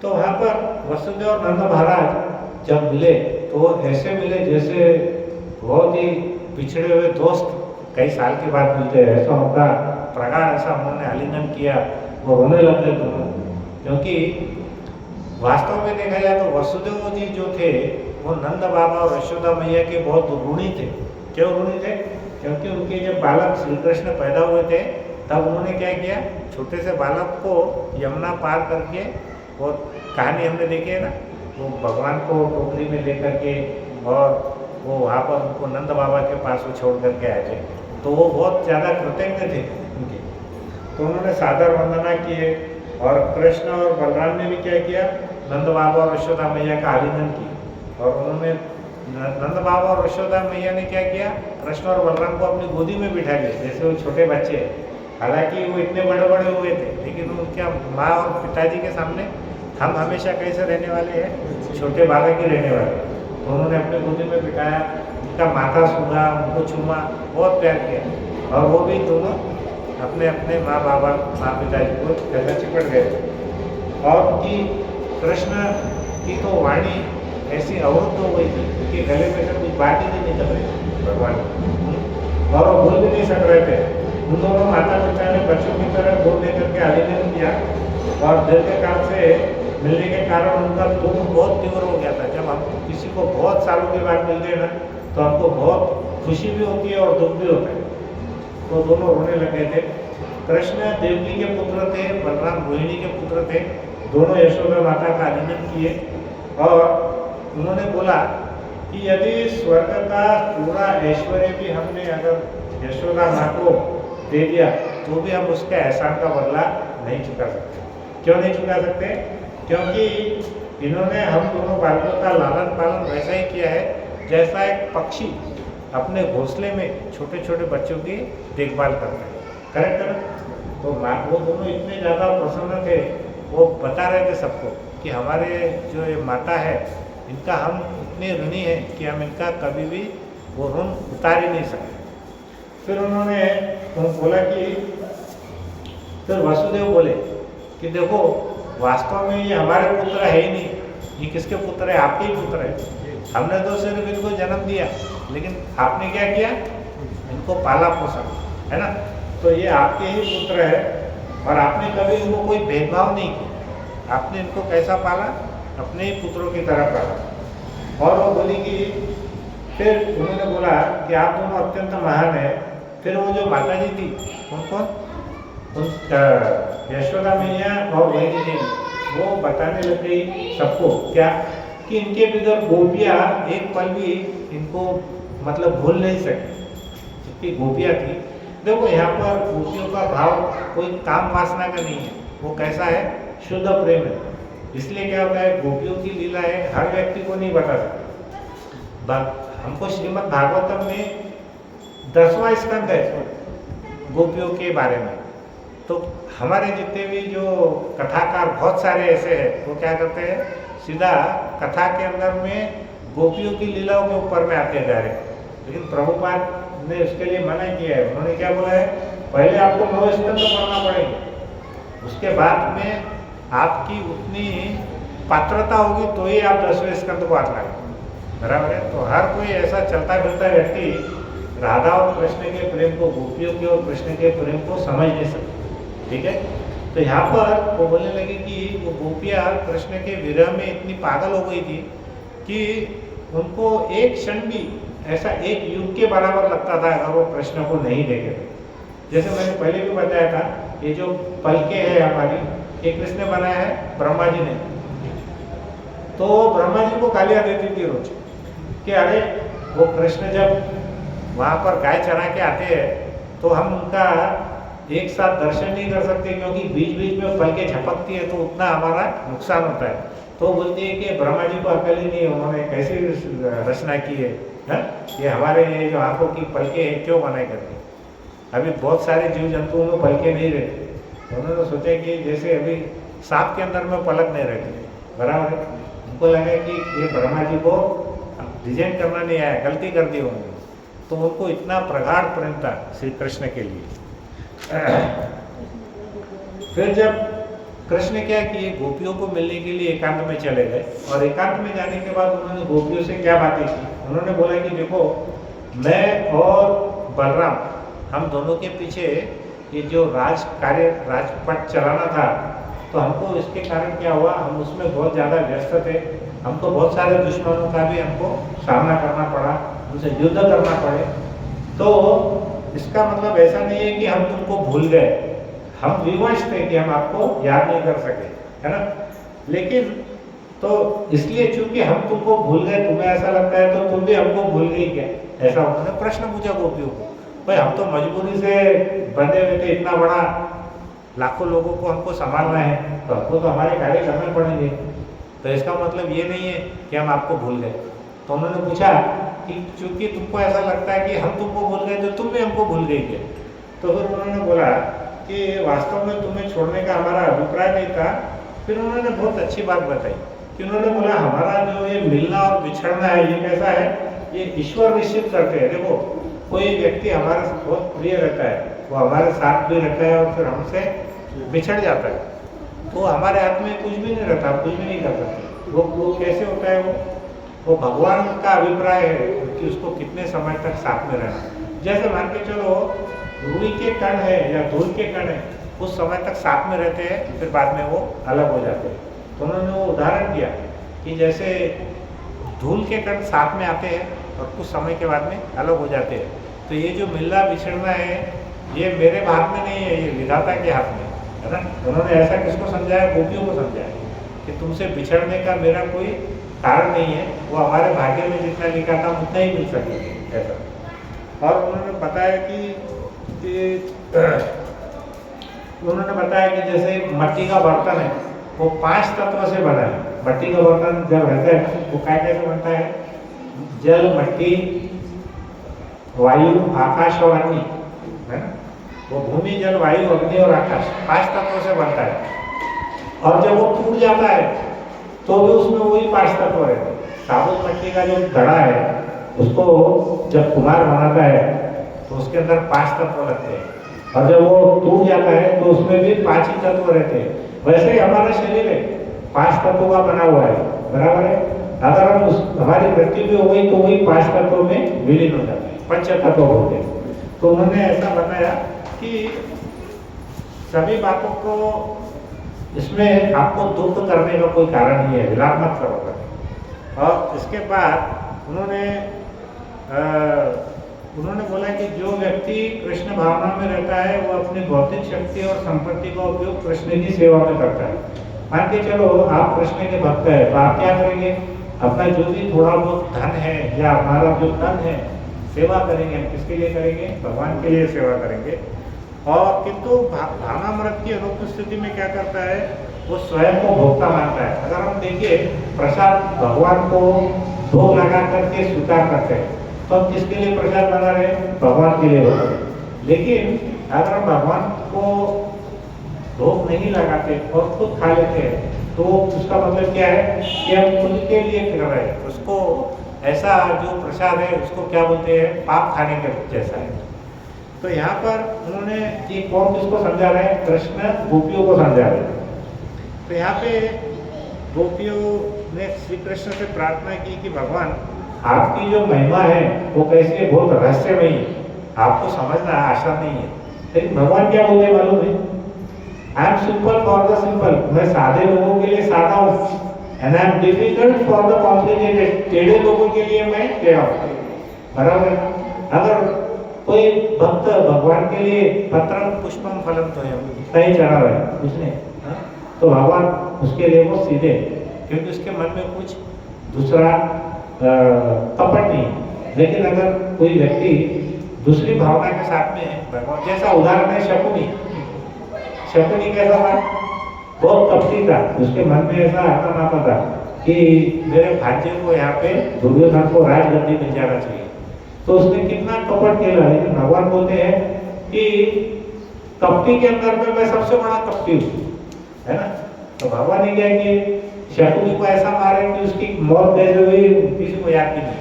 तो वहाँ पर वसुदेव और नंद महाराज जब मिले तो वो ऐसे मिले जैसे बहुत ही पिछड़े हुए दोस्त कई साल के बाद मिलते हैं, ऐसा उनका प्रगाढ़ ऐसा उन्होंने आलिंगन किया, वो रोने लगे दोनों। क्योंकि वास्तव में देखा जाए तो वसुदेव जी जो थे वो नंद बाबा और यशोदा मैया के बहुत ऋणी थे। क्यों ऋणी थे? क्योंकि उनके जब बालक श्री कृष्ण पैदा हुए थे तब उन्होंने क्या किया, छोटे से बालक को यमुना पार करके, वो कहानी हमने देखी है ना, वो भगवान को टोकरी में लेकर के और वो वहाँ पर उनको नंद बाबा के पास वो छोड़ करके आए थे। तो वो बहुत ज़्यादा कृतज्ञ थे उनके, तो उन्होंने सादर वंदना किए। और कृष्ण और बलराम ने भी क्या किया, नंद बाबा और यशोदा मैया का आलिंगन किया। और उन्होंने नंद बाबा और यशोदा मैया ने क्या किया, कृष्ण और बलराम को अपनी गोदी में बिठा लिया जैसे वो छोटे बच्चे हैं। हालांकि वो इतने बड़े बड़े हुए थे, लेकिन उनके माँ और पिताजी के सामने हम हमेशा कैसे रहने वाले हैं, छोटे बालक ही रहने वाले। तो उन्होंने अपने गोदी में बिठाया, उनका माथा सूंघा, उनको चूमा, बहुत प्यार किया। और वो भी दोनों अपने अपने माँ बाबा माँ पिताजी को कैसा चिपट गए। और उनकी कृष्ण की तो वाणी ऐसी अवरुद्ध हो गई थी कि गले में से कुछ बात ही नहीं निकल रही थी भगवान, और वो बोल भी नहीं सक रहे थे। उन दोनों माता पिता ने बच्चों की तरह गोद लेकर के आलिंगन किया। और दीर्घ काल से मिलने के कारण उनका दुख बहुत तीव्र हो गया था। जब हम किसी को बहुत सालों के बाद मिलते हैं ना तो हमको बहुत खुशी भी होती है और दुख भी होता है। तो दोनों रोने लगे थे। कृष्ण देवकी के पुत्र थे, बलराम रोहिणी के पुत्र थे। दोनों यशोदा माता का आलिंगन किए और उन्होंने बोला कि यदि स्वर्ग का पूरा ऐश्वर्य भी हमने अगर यशोदा माँ को दे दिया तो भी हम उसके एहसान का बदला नहीं चुका सकते। क्यों नहीं चुका सकते? क्योंकि इन्होंने हम दोनों बालकों का लालन पालन वैसा ही किया है जैसा एक पक्षी अपने घोंसले में छोटे छोटे बच्चों की देखभाल करता है। करेक्ट है ना? तो वो दोनों इतने ज़्यादा प्रसन्न थे, वो बता रहे थे सबको कि हमारे जो ये माता है इनका हम इतने ऋणी हैं कि हम इनका कभी भी वो ऋण उतार ही नहीं सकते। फिर उन्होंने बोला कि फिर वसुदेव बोले कि देखो वास्तव में ये हमारे पुत्र है ही नहीं, ये किसके पुत्र है? आपके ही पुत्र है। हमने तो सिर्फ इनको जन्म दिया, लेकिन आपने क्या किया, इनको पाला पोसा, है ना? तो ये आपके ही पुत्र है और आपने कभी इनको कोई भेदभाव नहीं किया। आपने इनको कैसा पाला? अपने ही पुत्रों की तरह पाला। और वो बोली कि फिर उन्होंने बोला कि आप दोनों अत्यंत महान है। फिर वो जो माता जी थी उनको यशोदा मैया और रोहिणी देवी, वो बताने लग गई सबको क्या कि इनके बगैर गोपियाँ एक पल भी इनको मतलब भूल नहीं सकती। जितनी गोपियाँ थी, देखो यहाँ पर गोपियों का भाव कोई काम वासना का नहीं है, वो कैसा है, शुद्ध प्रेम है। इसलिए क्या होता है, गोपियों की लीलाएं हर व्यक्ति को नहीं बता सकते। हमको श्रीमद् भागवतम में 10वां स्कंद है गोपियों के बारे में। तो हमारे जितने भी जो कथाकार बहुत सारे ऐसे हैं, वो क्या करते हैं, सीधा कथा के अंदर में गोपियों की लीलाओं के ऊपर में आते जा रहे हैं। लेकिन प्रभुपाद ने उसके लिए मना किया है। उन्होंने क्या बोला है, पहले आपको 9 स्कंद पढ़ना पड़ेगा, उसके बाद में आपकी उतनी पात्रता होगी तो ही आप 10वें स्कंद को हाथ लगाएंगे। बराबर है? तो हर कोई ऐसा चलता फिरता व्यक्ति राधा और कृष्ण के प्रेम को, गोपियों के और कृष्ण के प्रेम को समझ नहीं सकता। ठीक है? तो यहाँ पर वो बोलने लगे कि वो गोपियाँ कृष्ण के विरह में इतनी पागल हो गई थी कि उनको एक क्षण भी ऐसा एक युग के बराबर लगता था अगर वो कृष्ण को नहीं देखे थे। जैसे मैंने पहले भी बताया था, ये जो पलके है हमारी, ये किसने बनाया है? ब्रह्मा जी ने। तो ब्रह्मा जी को गालियाँ देती थी रोज कि अरे वो कृष्ण जब वहाँ पर गाय चरा के आते हैं तो हम उनका एक साथ दर्शन नहीं कर सकते, क्योंकि बीच बीच में पलके झपकती है तो उतना हमारा नुकसान होता है। तो बोलती है कि ब्रह्मा जी को अकल ही नहीं, उन्होंने कैसी रचना की है, ये हमारे ये जो आंखों की पलके हैं क्यों बनाए करके। अभी बहुत सारे जीव जंतुओं में पलके नहीं रहते। उन्होंने सोचा कि जैसे अभी सांप के अंदर में पलक नहीं रहती, बराबर है। उनको लगा कि ये ब्रह्मा जी को डिजाइन करना नहीं आया, गलती कर दी उन्होंने। तो उनको इतना प्रगाढ़ प्रेम था श्री कृष्ण के लिए। फिर जब कृष्ण क्या किए, गोपियों को मिलने के लिए एकांत में चले गए और एकांत में जाने के बाद उन्होंने गोपियों से क्या बातें की। उन्होंने बोला कि देखो, मैं और बलराम हम दोनों के पीछे ये जो राजपट चलाना था, तो हमको इसके कारण क्या हुआ, हम उसमें बहुत ज़्यादा व्यस्त थे, हमको बहुत सारे दुश्मनों का भी हमको सामना करना पड़ा, उनसे युद्ध करना पड़े। तो इसका मतलब ऐसा नहीं है कि हम तुमको भूल गए, हम विवश थे कि हम आपको याद नहीं कर सके, है ना। लेकिन तो इसलिए चूंकि हम तुमको भूल गए, तुम्हें ऐसा लगता है तो तुम भी हमको भूल गई क्या, ऐसा उन्होंने प्रश्न पूछा गोपियों को। भाई हम तो मजबूरी से बंधे हुए थे, इतना बड़ा लाखों लोगों को हमको संभालना है, तो हमको तो हमारे कार्य करने पड़ेंगे, तो इसका मतलब ये नहीं है कि हम आपको भूल गए। तो उन्होंने पूछा कि चूंकि तुमको ऐसा लगता है कि हम तुमको भूल गए, तो तुम भी हमको भूल गई क्या। तो फिर उन्होंने बोला कि वास्तव में तुम्हें छोड़ने का हमारा अभिप्राय नहीं था। फिर उन्होंने बहुत अच्छी बात बताई कि उन्होंने बोला हमारा जो ये मिलना और बिछड़ना है, ये कैसा है, ये ईश्वर निश्चित करते हैं। देखो, कोई व्यक्ति हमारे बहुत प्रिय रहता है, वो हमारे साथ भी रहता है और फिर हमसे बिछड़ जाता है, तो हमारे हाथ में कुछ भी नहीं रहता, कुछ भी नहीं कर सकते। वो कैसे होता है, वो भगवान का अभिप्राय है कि उसको कितने समय तक साथ में रहना। जैसे मान के चलो, रुई के कण है या धूल के कण है, उस समय तक साथ में रहते हैं, फिर बाद में वो अलग हो जाते हैं। तो उन्होंने वो उदाहरण दिया कि जैसे धूल के कण साथ में आते हैं और कुछ समय के बाद में अलग हो जाते हैं। तो ये जो मिलना बिछड़ना है, ये मेरे हाथ में नहीं है, ये विधाता के हाथ में है ना। उन्होंने ऐसा किसको समझाया, गोपियों को समझाया कि तुमसे बिछड़ने का मेरा कोई कारण नहीं है, वो हमारे भाग्य में जितना लिखा था उतना ही मिल सके ऐसा। और उन्होंने बताया कि जैसे मट्टी का बर्तन है, वो 5 तत्व से बना है। मट्टी का बर्तन जब रहता है वो क्या कैसे बनता है, जल, मट्टी, वायु, आकाश और अग्नि, है ना। वो भूमि, जल, वायु, अग्नि और आकाश 5 तत्वों से बनता है। और जब वो टूट जाता है तो भी उसमें वही 5 तत्व रहते हैं। साबुत मट्टी का जो घड़ा है, उसको जब कुम्हार बनाता है तो उसके अंदर 5 तत्व लगते हैं, और जब वो टूट जाता है तो उसमें भी 5 ही तत्व रहते हैं। वैसे ही हमारा शरीर है 5 तत्वों का बना हुआ है, बराबर है। अगर हम हमारी मृत्यु भी हो गई तो वही 5 तत्वों में विलीन हो जाते हैं, 5 तत्व होते हैं। तो उन्होंने ऐसा बताया कि सभी बातों को, इसमें आपको दुख करने का कोई कारण नहीं है, विलाप मत करो। और इसके बाद उन्होंने बोला कि जो व्यक्ति कृष्ण भावना में रहता है, वो अपनी भौतिक शक्ति और संपत्ति का उपयोग कृष्ण की सेवा में करता है। मान के चलो आप कृष्ण के भक्त है, तो आप क्या करेंगे, अपना जो भी थोड़ा बहुत धन है या हमारा जो धन है, सेवा करेंगे। हम किसके लिए करेंगे, भगवान के लिए सेवा करेंगे। और किंतु भावनामृत की अनुपस्थिति में क्या करता है, वो स्वयं को भोक्ता मानता है। अगर हम देखिए, प्रसाद भगवान को भोग लगा करके स्वीकार करते हैं, तो हम किसके लिए प्रसाद बना रहे हैं, भगवान के लिए बना रहे हैं। लेकिन अगर हम भगवान को भोग नहीं लगाते और खुद खा लेते हैं, तो उसका मतलब क्या है कि हम खुद के लिए कर रहे हैं। उसको ऐसा जो प्रसाद है उसको क्या बोलते हैं, पाप खाने के जैसा है। तो यहाँ पर उन्होंने ये कौन किसको समझा रहे हैं, कृष्ण गोपियों को समझा रहे हैं। तो यहाँ पे गोपियों ने श्री कृष्ण से प्रार्थना की कि भगवान, आपकी जो महिमा है वो कैसी है, बहुत रहस्यमयी है, आपको समझना आसान नहीं है। लेकिन भगवान क्या बोलते मालूम है, I am simple for the simple, मैं सादे लोगों के लिए सादा हूँ, and I am difficult for the complicated, टेढ़े लोगों के लिए मैं टेढ़ा हूँ, बराबर। अगर कोई भक्त भगवान के लिए पत्रम पुष्पम फलम तो सही चढ़ा रहा है उसने, तो भगवान उसके लिए वो सीधे, क्योंकि उसके मन में कुछ दूसरा कपट नहीं। लेकिन अगर कोई व्यक्ति दूसरी भावना के साथ में भगवान, जैसा उदाहरण है शकुनी कैसा था, बहुत कपटी था, उसके मन में ऐसा आता आता था कि मेरे भांजे को यहाँ पे दुर्योधन को राजगद्दी मिल जाना चाहिए। तो उसने कितना कपट खेला, लेकिन भगवान बोलते हैं कि कपटी के अंदर में मैं सबसे बड़ा कपटी हूँ, है ना। तो भगवान ने क्या कि शकुनी को ऐसा मारे कि उसकी मौत कैसे हुई किसी को याद भी नहीं,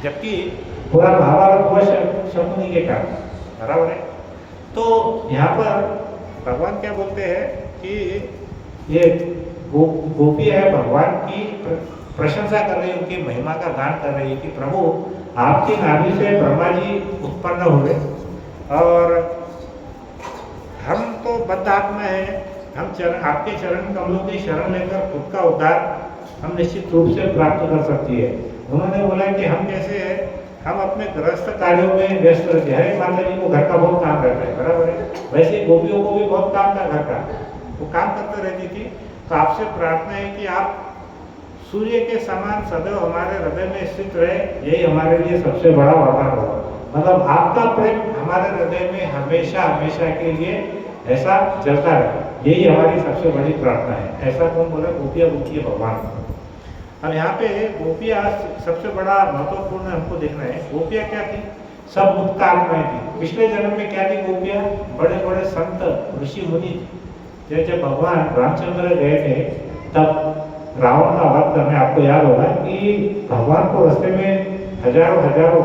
जबकि पूरा महाभारत हुआ शकुनी के कारण, बराबर है। तो यहाँ पर भगवान क्या बोलते हैं कि ये गोपी है भगवान की प्रशंसा कर रही है, उनकी महिमा का गान कर रही है कि प्रभु आपकी नाभि से ब्रह्मा जी उत्पन्न हुए और हम तो बद्ध आत्मा है, हम आपके चरण कमलों की शरण लेकर खुद का उद्धार हम निश्चित रूप से प्राप्त कर सकती है। उन्होंने बोला कि हम कैसे हैं, हम अपने गृहस्थ कार्यों में व्यस्त रहते हैं। हरे माता जी को घर का बहुत काम रहता है, बराबर है। वैसे गोपियों को भी बहुत काम था घर का, वो काम करते रहती थी। तो आपसे प्रार्थना है कि आप सूर्य के समान सदैव हमारे हृदय में स्थित रहे, यही हमारे लिए सबसे बड़ा वरदान होगा। मतलब आपका प्रेम हमारे हृदय में हमेशा हमेशा के लिए ऐसा जलता रहे, यही हमारी सबसे बड़ी प्रार्थना है। ऐसा कौन बोला? गोपियाँ बोलती है भगवान। अब यहाँ पे गोपियाँ सबसे बड़ा महत्वपूर्ण हमको देखना है। गोपियाँ क्या थी? सब मुक्त आत्माएं थी। पिछले जन्म में क्या थी गोपियाँ? बड़े बड़े संत ऋषि मुनि। जब भगवान रामचंद्र गए थे तब रावण का वध करने, आपको याद होगा कि भगवान को रास्ते में हजारों हजारों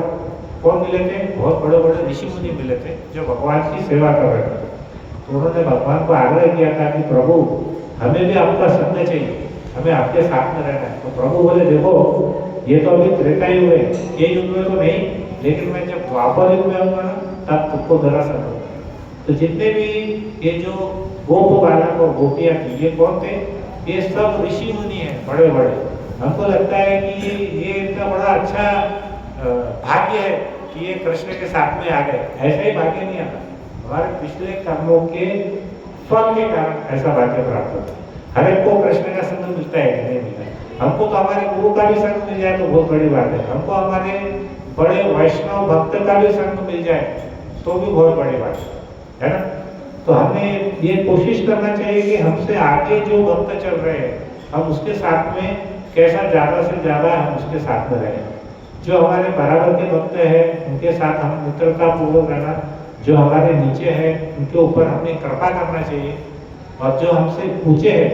कौन मिले थे? बहुत बड़े बड़े ऋषि मुनि मिले थे जो भगवान की सेवा कर रहे थे। तो उन्होंने भगवान को आग्रह किया था कि प्रभु हमें भी आपका संग चाहिए, हमें आपके साथ में रहना है। तो प्रभु बोले देखो ये तो अभी त्रेता युग है, ये युग में तो नहीं, लेकिन मैं जब द्वापर युग में आऊँगा ना तब तुमको जरा संग। तो जितने भी ये जो गोप बालक और गोपियाँ थी, ये कौन थे? ये सब ऋषि मुनि हैं बड़े बड़े। हमको लगता है कि ये इतना बड़ा अच्छा भाग्य है कि ये कृष्ण के साथ में आ गए। ऐसा ही भाग्य नहीं आता, हमारे पिछले कर्मों के फल के कारण ऐसा भाग्य प्राप्त होता है। हर एक को कृष्ण का संग मिलता है कि नहीं मिलता? हमको तो हमारे गुरु का भी संग मिल जाए तो बहुत बड़ी बात है, हमको हमारे बड़े वैष्णव भक्त का भी संग मिल जाए तो भी बहुत बड़ी बात है ना। तो हमें ये कोशिश करना चाहिए कि हमसे आगे जो भक्त चल रहे हैं हम उसके साथ में कैसा ज़्यादा से ज़्यादा हम उसके साथ में रहें। जो हमारे बराबर के भक्त हैं उनके साथ हम मित्रता पूर्वक रहना, जो हमारे नीचे हैं उनके ऊपर हमें कृपा करना चाहिए, और जो हमसे ऊंचे हैं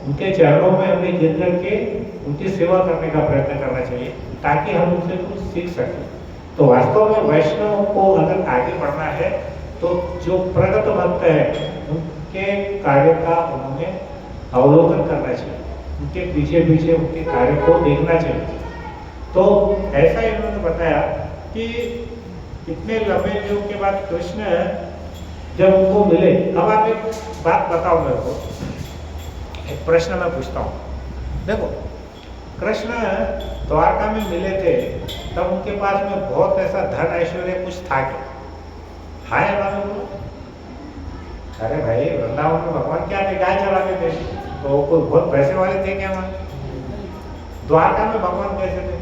उनके चरणों में हमें गिर करके उनकी सेवा करने का प्रयत्न करना चाहिए ताकि हम उनसे कुछ सीख सकें। तो वास्तव में वैष्णव को अगर आगे बढ़ना है तो जो प्रगत भक्त है उनके कार्य का उन्होंने अवलोकन करना चाहिए, उनके पीछे पीछे उनके कार्य को देखना चाहिए। तो ऐसा इन्होंने बताया कि इतने लंबे युग के बाद कृष्ण जब उनको मिले। अब आप एक बात बताओ मेरे को, एक प्रश्न मैं पूछता हूँ। देखो कृष्ण द्वारका में मिले थे तब उनके पास में बहुत ऐसा धन ऐश्वर्य कुछ था क्या? हाँ या ना बोलो? अरे भाई वृंदावन में भगवान क्या थे? गाय चलाते थे, तो कोई बहुत पैसे वाले थे क्या वहाँ? द्वारका में भगवान कैसे थे?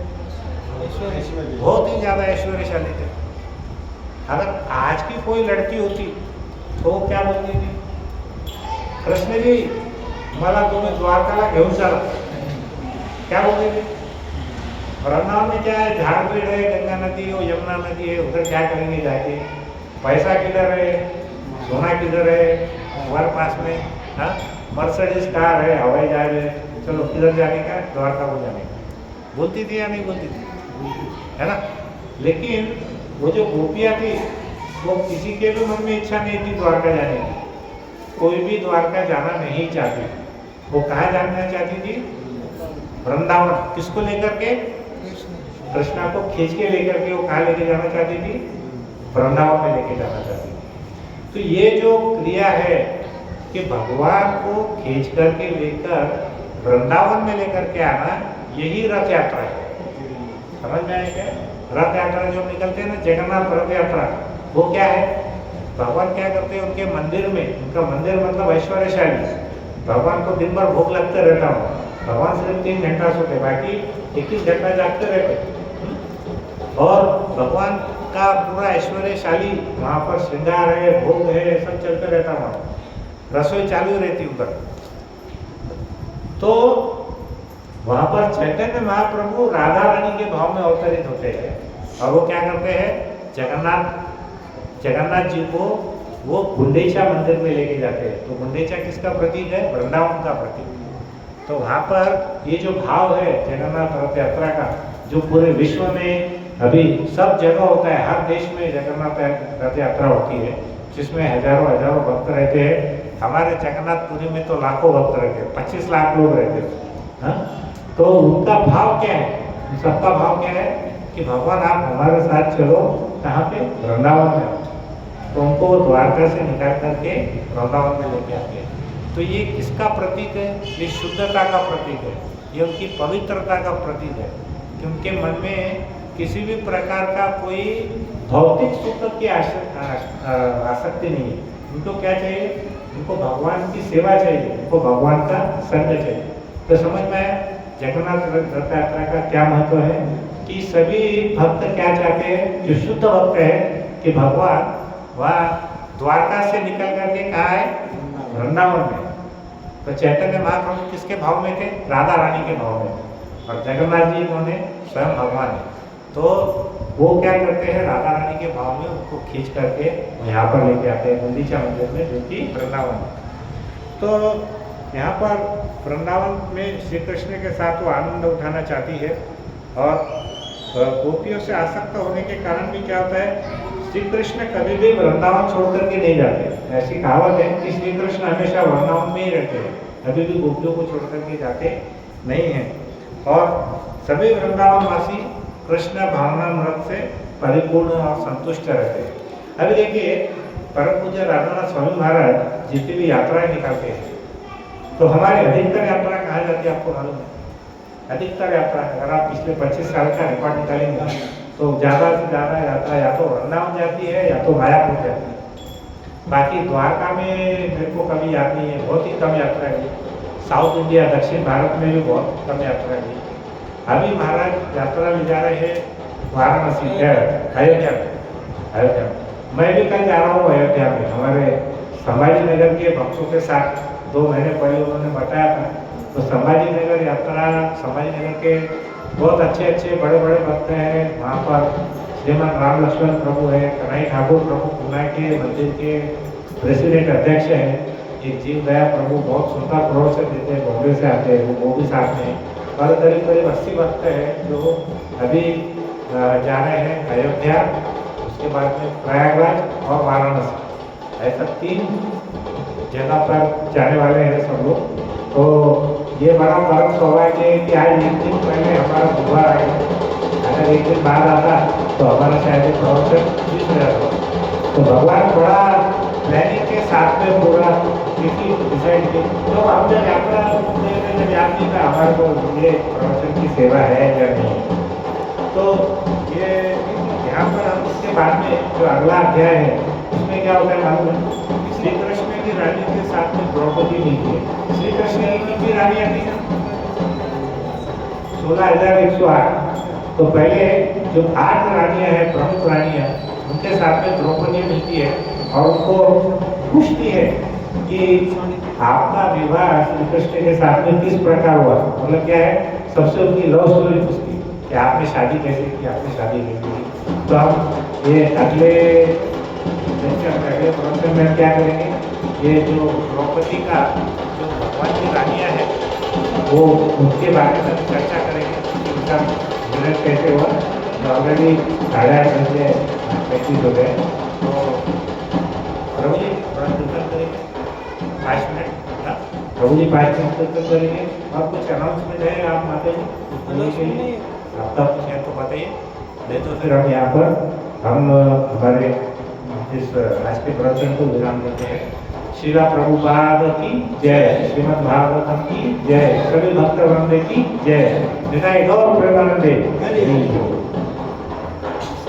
बहुत ही ज्यादा ऐश्वर्यशाली थे। अगर आज की कोई लड़की होती तो वो क्या बोलती थी? कृष्ण जी मला तुम्हें द्वारकाला घेऊन चला, क्या बोलती थी? वृंदावन में क्या है? झाड़ पेड़ है, गंगा नदी और यमुना नदी है, उधर क्या करेंगे जाके? पैसा किधर है, सोना किधर है, हमारे पास में हाँ मर्सिडीज कार है, हवाई जहाज है, चलो किधर जाने का? द्वारका को जाने का। बोलती थी या नहीं बोलती थी? है ना। लेकिन वो जो गोपियाँ थी वो किसी के भी मन में इच्छा नहीं थी द्वारका जाने की, कोई भी द्वारका जाना नहीं चाहती। वो कहाँ जाना चाहती थी? वृंदावन। किसको लेकर के? कृष्णा को खींच के लेकर के वो कहाँ लेके जाना चाहती थी? वृंदावन में लेके जाना चाहती थी। तो ये जो क्रिया है कि भगवान को खींच करके लेकर वृंदावन में लेकर के आना, यही रथ यात्रा है। समझ में आए क्या? रथ यात्रा जो निकलते हैं ना, जगन्नाथ रथ यात्रा, वो क्या है? भगवान क्या करते हैं उनके मंदिर में, उनका मंदिर मतलब ऐश्वर्यशाली, भगवान को दिन भर भूख लगते रहता हूँ। भगवान सिर्फ 3 घंटा सोते, बाकी 21 घंटा जागते रहते। और भगवान का पूरा ऐश्वर्यशाली वहाँ पर श्रृंगार है, भोग है, सब चलते रहता वहाँ, रसोई चालू रहती उधर। तो वहाँ पर चैतन्य महाप्रभु राधा रानी के भाव में अवतरित होते हैं और वो क्या करते हैं? जगन्नाथ जी को वो गुंडेचा मंदिर में लेके जाते हैं। तो गुंडेचा किसका प्रतीक है? वृंदावन का प्रतीक। तो वहाँ पर ये जो भाव है जगन्नाथ रथ यात्रा का, जो पूरे विश्व में अभी सब जगह होता है, हर देश में जगन्नाथ रथ यात्रा होती है, जिसमें हजारों हजारों भक्त रहते हैं। हमारे जगन्नाथपुरी में तो लाखों भक्त रहते, 25 लाख लोग रहते। हाँ, तो उनका भाव क्या है, सबका भाव क्या है कि भगवान आप हमारे साथ चलो, कहाँ पे, वृंदावन में। तो उनको द्वारका से निकाल करके वृंदावन में लेके आते हैं। तो ये किसका प्रतीक है, ये शुद्धता का प्रतीक है, ये उनकी पवित्रता का प्रतीक है कि उनके मन में किसी भी प्रकार का कोई भौतिक सुख की आसक्ति नहीं है। उनको क्या चाहिए, उनको भगवान की सेवा चाहिए, उनको भगवान का संग चाहिए। तो समझ में आया जगन्नाथ रथ यात्रा का क्या महत्व है कि सभी भक्त क्या चाहते हैं, जो शुद्ध भक्त है कि भगवान वह द्वारका से निकल करके कहाँ है, वृंदावन में। तो चैतन्य महाप्रभु किसके भाव में थे, राधा रानी के भाव में, और जगन्नाथ जी उन्होंने स्वयं भगवान है। तो वो क्या करते हैं, राधा रानी के भाव में उनको खींच करके यहाँ पर लेके आते हैं गुंडीचा मंदिर में, जो कि वृंदावन है। तो यहाँ पर वृंदावन में श्री कृष्ण के साथ वो आनंद उठाना चाहती है, और गोपियों से आसक्त होने के कारण भी क्या होता है, श्री कृष्ण कभी भी वृंदावन छोड़ करके नहीं जाते। ऐसी कहावत है कि श्री कृष्ण हमेशा वृंदावन में ही रहते हैं, कभी भी गोपियों को छोड़ करके जाते नहीं हैं। और सभी वृंदावनवासी कृष्ण भावनामृत से परिपूर्ण और संतुष्ट रहते हैं। अभी देखिए परम पूज्य राधानाथ स्वामी महाराज जितनी भी यात्राएं निकालते हैं, तो हमारी अधिकतर यात्रा कहाँ जाती है आपको मालूम है? अधिकतर यात्रा, अगर आप पिछले 25 साल का रिकॉर्ड निकालेंगे तो ज़्यादा से ज़्यादा यात्रा या तो वृंदावन जाती है या तो मायापुर जाती है। बाकी द्वारका में मेरे को कभी याद नहीं है, बहुत ही कम यात्रा की। साउथ इंडिया, दक्षिण भारत में भी बहुत कम यात्रा की। अभी महाराज यात्रा ले जा रहे हैं वाराणसी, अयोध्या में। अयोध्या मैं भी कल जा रहा हूँ अयोध्या में, हमारे संभाजी नगर के भक्तों के साथ 2 महीने पहले उन्होंने बताया था। तो संभाजी नगर यात्रा, संभाजी नगर के बहुत अच्छे बड़े भक्त हैं वहाँ पर। श्रीमान राम लक्ष्मण प्रभु है, कन्हई ठाकुर प्रभु पूना के मंदिर के प्रेसिडेंट अध्यक्ष हैं। एक जीव दया प्रभु बहुत सुंदर प्रोड से देते हैं, बॉम्बे से आते हैं, वो भी साथ में। और करीब 80 भक्त हैं जो अभी जा रहे हैं अयोध्या, उसके बाद में प्रयागराज और वाराणसी, ऐसा 3 जगह पर जाने वाले हैं सब लोग। तो ये बड़ा परम सौभाग्य है कि आज एक दिन पहले हमारा बुधवार आएगा, अगर एक दिन बाद आता तो हमारा शायद प्रवचन मिस हो जाता। तो भगवान बड़ा प्लानिंग के साथ में पूरा तिथि डिसाइड की। तो हम जब यात्रा जब याद नहीं था हमारे को ये प्रवचन की सेवा है या नहीं। तो ये यहाँ पर हम इसके बाद में जो अगला अध्याय है उसमें क्या होता है मालूम है, श्री कृष्ण की रानी के साथ में द्रौपदी मिलती है। श्री कृष्ण की कितनी रानियाँ थी, 16,108। तो पहले जो 8 रानियाँ हैं, प्रमुख रानियाँ, उनके साथ में द्रौपदी मिलती है और उनको पूछती है कि आपका विवाह श्री कृष्ण के साथ में किस प्रकार हुआ, मतलब क्या है, सबसे उनकी लव स्टोरी पूछती है कि आपने शादी कैसे की, आपने शादी कैसे की। तो हम ये अगले प्रवचन में क्या करेंगे, ये जो द्रौपदी का जो भगवान की रानियाँ हैं वो उनके बारे में चर्चा करेंगे कि उनका मिलन कैसे हुआ। तो ऑलरेडी 8:30 बजे 35 हो गए। तो प्रभु जी थोड़ा कीर्तन करेंगे 5 मिनट, प्रभु जी 5 मिनट कीर्तन करेंगे। और कुछ अनाउंसमेंट है आप माता जी आपका कुछ है तो बताइए, नहीं तो फिर हम यहाँ पर हम हमारे इस आज के प्रवचन को विराम देते हैं। श्रीला प्रभुपाद की जय, श्रीमद् भागवतम की जय, सभी भक्त वृंद की जय। निताई गौर प्रेमानंदे।